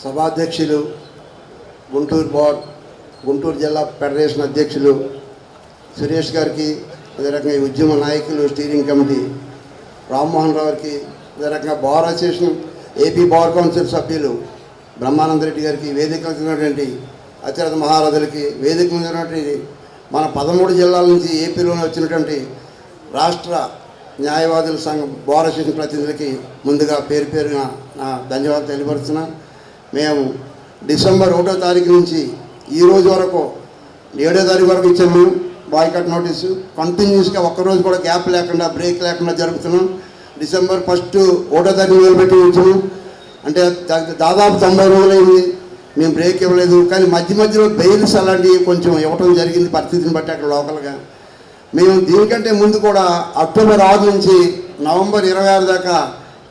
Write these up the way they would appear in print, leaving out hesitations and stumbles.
సభాధ్యక్షులు, గుంటూరు జిల్లా ఫెడరేషన్ అధ్యక్షులు సురేష్ గారికి, అదే రకంగా ఈ ఉద్యమ నాయకులు, స్టీరింగ్ కమిటీ రామ్మోహన్ రావుకి, అదే రకంగా bar association AP bar council సభ్యులు బ్రహ్మానంద రెడ్డి గారికి, వేదిక ఉన్నటువంటి అత్యధిక మహారథులకి, వేదిక ఉన్నటువంటి మన 13 జిల్లాల నుంచి ఏపీలోనే వచ్చినటువంటి రాష్ట్ర న్యాయవాదుల సంఘం బార్ అసోసియేషన్ ప్రతినిధులకి ముందుగా పేరు పేరున నా ధన్యవాదాలు తెలియపరుస్తున్నా. మేము డిసెంబర్ 1వ తారీఖు నుంచి ఈ రోజు వరకు 7వ తారీఖు వరకు ఇచ్చాము బాయ్కాట్ నోటీసు. కంటిన్యూస్గా ఒక్కరోజు కూడా గ్యాప్ లేకుండా, బ్రేక్ లేకుండా జరుపుతున్నాం. డిసెంబర్ 1వ తారీఖు మొదలుపెట్టి ఉంచాము. అంటే దాదాపు 90 రోజులైంది, మేము బ్రేక్ ఇవ్వలేదు. కానీ మధ్యలో బెయిల్స్ అలాంటివి కొంచెం ఇవ్వటం జరిగింది పరిస్థితిని బట్టి అక్కడ లోకల్గా. మేము దీనికంటే ముందు కూడా అక్టోబర్ 6 నుంచి నవంబర్ 26 దాకా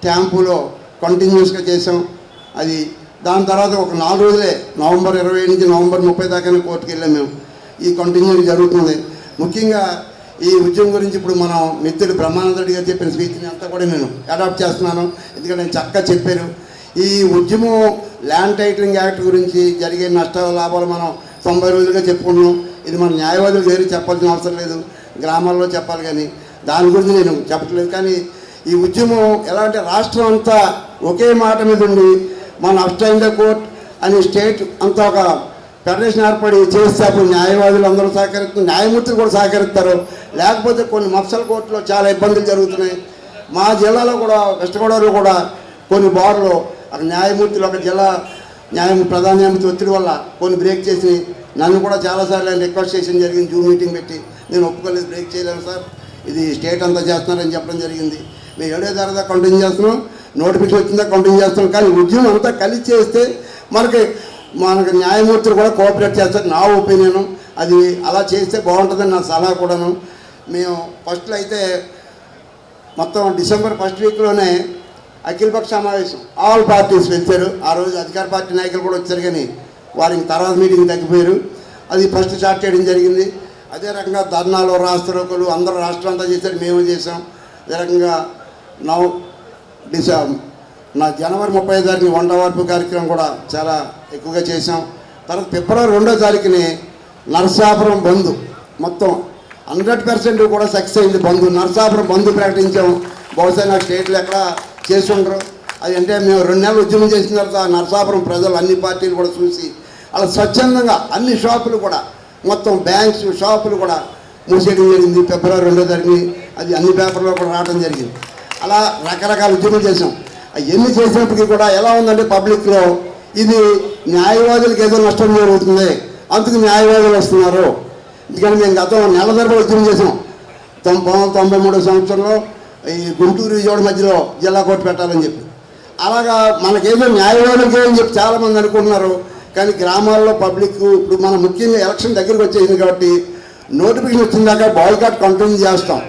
క్యాంపులో కంటిన్యూస్గా చేసాం. అది దాని తర్వాత ఒక 4 రోజులే నవంబర్ 27 నుంచి నవంబర్ 30 దాకానే కోర్టుకు వెళ్ళాం. మేము ఈ కంటిన్యూ జరుగుతుంది. ముఖ్యంగా ఈ ఉద్యమం గురించి ఇప్పుడు మనం మిత్రుడు బ్రహ్మానంద రెడ్డి గారు చెప్పిన స్పీచ్ని అంతా కూడా నేను అడాప్ట్ చేస్తున్నాను. ఎందుకంటే నేను చక్కగా చెప్పారు. ఈ ఉద్యమం ల్యాండ్ టైటిలింగ్ యాక్ట్ గురించి జరిగే నష్టాల లాభాలు మనం 90 రోజులుగా చెప్పుకుంటున్నాం. ఇది మన న్యాయవాదులు వేరే చెప్పాల్సిన అవసరం లేదు, గ్రామాల్లో చెప్పాలి. కానీ దాని గురించి నేను చెప్పట్లేదు. కానీ ఈ ఉద్యమం ఎలా అంటే రాష్ట్రం అంతా ఒకే మాట మీద ఉండి మన అబ్స్టైన్ ద కోర్ట్ అని స్టేట్ అంతా ఒక ఫెడరేషన్ ఏర్పడి చేస్తే అప్పుడు న్యాయవాదులు అందరూ సహకరిస్తారు, న్యాయమూర్తులు కూడా సహకరిస్తారు. లేకపోతే కొన్ని మఫ్సల్ కోర్టులో చాలా ఇబ్బందులు జరుగుతున్నాయి. మా జిల్లాలో కూడా వెస్ట్ గోదావరిలో కూడా కొన్ని బార్లు అక్కడ న్యాయమూర్తులు ఒక జిల్లా ప్రధాన న్యాయమూర్తి ఒత్తిడి వల్ల కొన్ని బ్రేక్ చేసి నన్ను కూడా చాలాసార్లు ఆయన రిక్వెస్ట్ చేసిన జరిగింది. జూమ్ మీటింగ్ పెట్టి నేను ఒప్పుకోలేదు, బ్రేక్ చేయలేను సార్, ఇది స్టేట్ అంతా చేస్తున్నారని చెప్పడం జరిగింది. మేము 7వ తారీఖు కంటిన్యూ చేస్తున్నాం, నోటిఫికేషన్ వచ్చిందా కంటిన్యూ చేస్తున్నాం. కానీ ఉద్యమం అంతా కలిసి చేస్తే మనకి న్యాయమూర్తులు కూడా కోఆపరేట్ చేస్తారు నా ఒపీనియను. అది అలా చేస్తే బాగుంటుందని నా సలహా కూడాను. మేము ఫస్ట్లో అయితే మొత్తం డిసెంబర్ 1st వీక్లోనే అఖిలపక్ష సమావేశం ఆల్ పార్టీస్ వచ్చారు. ఆ రోజు అధికార పార్టీ నాయకులు కూడా వచ్చారు, కానీ వారికి తర్వాత మీటింగ్ తగ్గిపోయారు. అది ఫస్ట్ స్టార్ట్ చేయడం జరిగింది. అదే రకంగా ధర్నాలు, రాష్ట్రోకులు అందరూ రాష్ట్రం అంతా చేశారు, మేము చేసాం. అదే రకంగా జనవరి 30వ తారీఖుని వంట వార్పు కార్యక్రమం కూడా చాలా ఎక్కువగా చేసాం. తర్వాత ఫిబ్రవరి 2వ తారీఖుని నరసాపురం బంద్ మొత్తం 100% కూడా సక్సెస్ అయింది. నరసాపురం బంద్ ప్రకటించాం. బహుశా నాకు స్టేట్లో ఎక్కడ చేసి ఉండరు. అది అంటే మేము 2 నెలలు ఉద్యమం చేసిన తర్వాత నరసాపురం ప్రజలు అన్ని పార్టీలు కూడా చూసి అలా స్వచ్ఛందంగా అన్ని షాపులు కూడా మొత్తం బ్యాంక్స్, షాపులు కూడా మూసేయడం జరిగింది ఫిబ్రవరి 2వ తారీఖుని. అది అన్ని పేపర్లో కూడా రావడం జరిగింది. అలా రకరకాల ఉద్యమం చేసాం. అవన్నీ చేసినప్పటికీ కూడా ఎలా ఉందంటే పబ్లిక్లో ఇది న్యాయవాదులకు ఏదో నష్టం జరుగుతుంది, అందుకు న్యాయవాదులు వస్తున్నారు. ఎందుకంటే మేము గతం నెల తరబడి ఉద్యమం చేసాం. 1993 సంవత్సరంలో ఈ గుంటూరు, విజయవాడ మధ్యలో జిల్లా కోర్టు పెట్టాలని చెప్పి. అలాగా మనకేదో న్యాయవాదులకే అని చెప్పి చాలామంది అనుకుంటున్నారు. కానీ గ్రామాల్లో పబ్లిక్ ఇప్పుడు మనం ముఖ్యంగా ఎలక్షన్ దగ్గరికి వచ్చేసింది కాబట్టి నోటిఫికేషన్ వచ్చిన దాకా బాయ్కాట్ కంటిన్యూ చేస్తాం.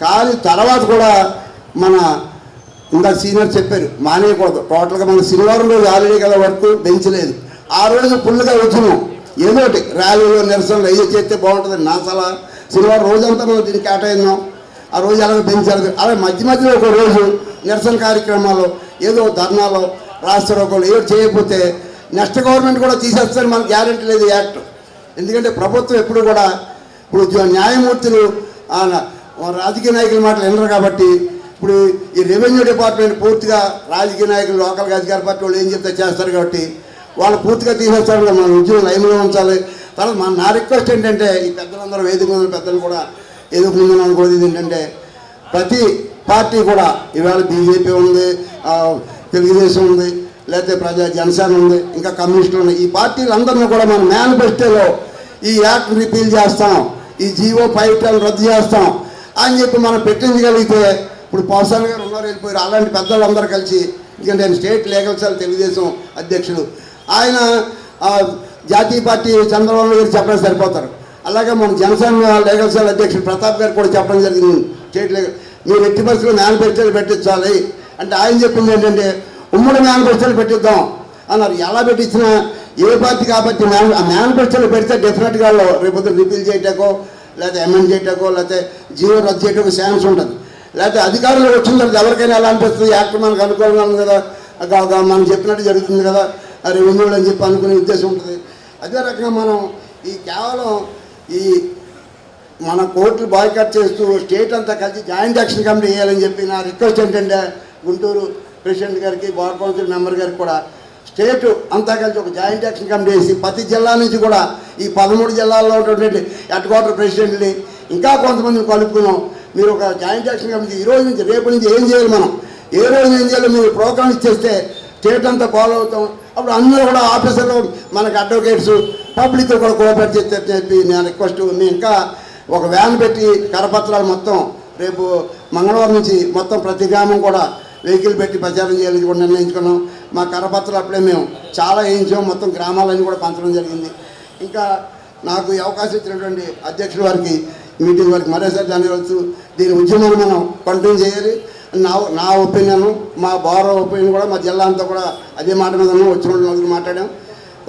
కానీ తర్వాత కూడా మన ఇందాక సీనియర్ చెప్పారు మానేయకూడదు. టోటల్గా మన శనివారం రోజు ఆల్రెడీ కదా వర్క్ పెంచలేదు. ఆ రోజు ఫుల్గా వచ్చినాం. ఏదోటి ర్యాలీలో నిరసనలు అయ్యే చేస్తే బాగుంటుంది నా సలహా. శనివారం రోజంతా మనం దీన్ని కేటాయిద్దాం. ఆ రోజు అలాగే పెంచారు. అలాగే మధ్యలో ఒక రోజు నిరసన కార్యక్రమాలు, ఏదో ధర్నాలు, రాష్ట్రోకులు ఏదో చేయకపోతే నెక్స్ట్ గవర్నమెంట్ కూడా తీసేస్తారు, మనకు గ్యారెంటీ లేదు యాక్ట్. ఎందుకంటే ప్రభుత్వం ఎప్పుడు కూడా ఇప్పుడు న్యాయమూర్తులు రాజకీయ నాయకుల మాటలు వినరు కాబట్టి ఇప్పుడు ఈ రెవెన్యూ డిపార్ట్మెంట్ పూర్తిగా రాజకీయ నాయకులు, లోకల్గా అధికార పార్టీ వాళ్ళు ఏం చెప్తే చేస్తారు కాబట్టి వాళ్ళు పూర్తిగా తీసేస్తారు. మన ఉద్యోగం లైన్లో ఉంచాలి. తర్వాత నా రిక్వెస్ట్ ఏంటంటే ఈ పెద్దలందరూ వేదిక మీద పెద్దలు కూడా ఏదో ముందు అనుకోలేదు ఏంటంటే ప్రతి పార్టీ కూడా ఇవాళ బీజేపీ ఉంది, తెలుగుదేశం ఉంది, లేకపోతే జనసేన ఉంది, ఇంకా కమ్యూనిస్టులు ఉన్నాయి. ఈ పార్టీలందరినీ కూడా మన మేనిఫెస్టోలో ఈ యాక్ట్ రిపీల్ చేస్తాం, ఈ జీవో 5 రద్దు చేస్తాం అని చెప్పి మనం పెట్టించగలిగితే ఇప్పుడు పవసాన్ గారు ఉన్నారు, వెళ్ళిపోయారు. అలాంటి పెద్దలందరూ కలిసి, ఎందుకంటే ఆయన స్టేట్ లీగల్ సెల్ తెలుగుదేశం అధ్యక్షుడు, ఆయన జాతీయ పార్టీ చంద్రబాబు గారు చెప్పడం సరిపోతారు. అలాగే మన జనసేన లీగల్ సెల్ అధ్యక్షుడు ప్రతాప్ గారు కూడా చెప్పడం జరిగింది. స్టేట్ లీగల్ మీరు ఎట్టి పరిస్థితుల్లో మేనిఫెస్టోలు పెట్టించాలి అంటే ఆయన చెప్పింది ఏంటంటే ఉమ్మడి మేనిఫెస్టోలు పెట్టిద్దాం అన్నారు. ఎలా పెట్టించినా ఏ పార్టీ కాబట్టి మేనిఫెస్టోలు పెడితే డెఫినెట్గా రేపు రిపీల్ చేయటకో, లేకపోతే అమెండ్ చేయటకో, లేకపోతే జీవో రద్దు చేయటకో ఛాన్స్ ఉంటుంది. లేకపోతే అధికారులు వచ్చిన తర్వాత ఎవరికైనా ఎలా అనిపిస్తుంది, యాక్ట్ మనకు అనుకూలంగా ఉంది కదా, మనం చెప్పినట్టు జరుగుతుంది కదా రెవెన్యూలు అని చెప్పి అనుకునే ఉద్దేశం ఉంటుంది. అదే రకంగా మనం ఈ కేవలం ఈ మన కోర్టులు బాయ్కాట్ చేస్తూ స్టేట్ అంతా కలిసి జాయింట్ యాక్షన్ కమిటీ వేయాలని చెప్పి నా రిక్వెస్ట్ ఏంటంటే గుంటూరు ప్రెసిడెంట్ గారికి, బార్ కౌన్సిల్ మెంబర్ గారికి కూడా స్టేట్ అంతా కలిసి ఒక జాయింట్ యాక్షన్ కమిటీ వేసి ప్రతి జిల్లా నుంచి కూడా ఈ 13 జిల్లాల్లో ఉన్నటువంటి హెడ్ క్వార్టర్ ప్రెసిడెంట్ని ఇంకా కొంతమందిని కలుపుకున్నాం. మీరు ఒక జాయింట్ యాక్షన్ కమిటీ ఈ రోజు నుంచి రేపు నుంచి ఏం చేయాలి, మనం ఏ రోజు ఏం చేయాలో మీరు ప్రోగ్రామ్ ఇచ్చేస్తే స్టేట్ అంతా ఫాలో అవుతాం. అప్పుడు అందరూ కూడా ఆఫీసర్లు, మనకి అడ్వకేట్స్, పబ్లిక్ కూడా కోఆపరేట్ చేస్తారని చెప్పి నేను రిక్వెస్ట్. మేము ఇంకా ఒక వ్యాన్ పెట్టి కరపత్రాలు మొత్తం రేపు మంగళవారం నుంచి మొత్తం ప్రతి గ్రామం కూడా వెహికల్ పెట్టి ప్రచారం చేయాలని కూడా నిర్ణయించుకున్నాం. మా కరపత్రాలు అప్పుడే మేము చాలా వేయించాం, మొత్తం గ్రామాలన్నీ కూడా పంచడం జరిగింది. ఇంకా నాకు ఈ అవకాశం ఇచ్చినటువంటి అధ్యక్షుల వారికి, మీటింగ్ వారికి మరోసారి ధన్యవాదాలు. దీని ఉద్యమాన్ని మనం కంటిన్యూ చేయాలి. నా ఒపీనియన్, మా బారో ఒపీనియన్ కూడా మా జిల్లా అంతా కూడా అదే మాట మీద వచ్చిన రోజులు మాట్లాడాం,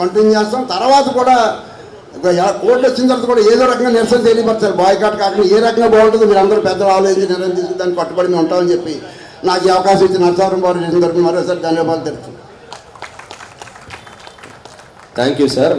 కంటిన్యూ చేస్తాం. తర్వాత కూడా కోర్టు వచ్చిన తర్వాత కూడా ఏదో రకంగా నిరసన తెలియపరచాలి. బాయ్కాట్ కాకుండా ఏ రకంగా బాగుంటుందో మీరు అందరూ పెద్దలు ఆలోచించి నిర్ణయం తీసుకుని దాన్ని కట్టుబడి మేము ఉంటామని చెప్పి నాకు ఈ అవకాశం ఇచ్చిన నరసాపురం బారు చేసిన తరఫున మరోసారి ధన్యవాదాలు తెలుపుతున్నాను. Thank you sir.